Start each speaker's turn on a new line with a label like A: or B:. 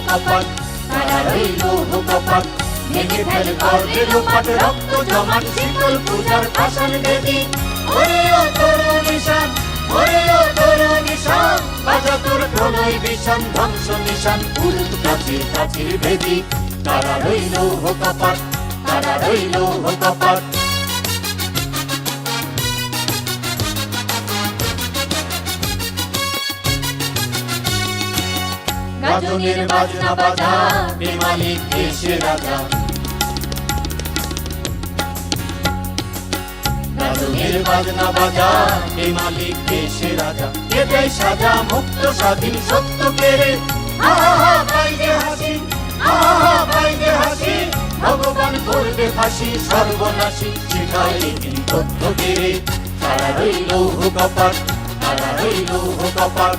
A: কপাট তারা রইল কপাট ভেঙে ফেল করবে লোপাট রক্ত জমাট শীতল পূজার পাষাণ বেদী ওরে ও তরুণ নিশান ওরে ও তরুণ নিশান বাজা তোর প্রলয় বিষান ধ্বংস নিশান উড়ুক প্রাচীর প্রাচীর ভেদী তারা রইল কপাট তারা রইল কপাট গাজনের বাজনা বাজা বেমালিক দেশে রাজা গাজনের বাজনা বাজা বেমালিক দেশে রাজা এতে সাজা মুক্ত স্বাধীন সত্য কেড়ে আহা বাইরে হাসি আহা বাইরে হাসি ভগবান করবে ফাঁসি সর্বনাশী শিখাই তিনি তথ্য কেড়ে তারা রইল কপাট তারা রইল কপাট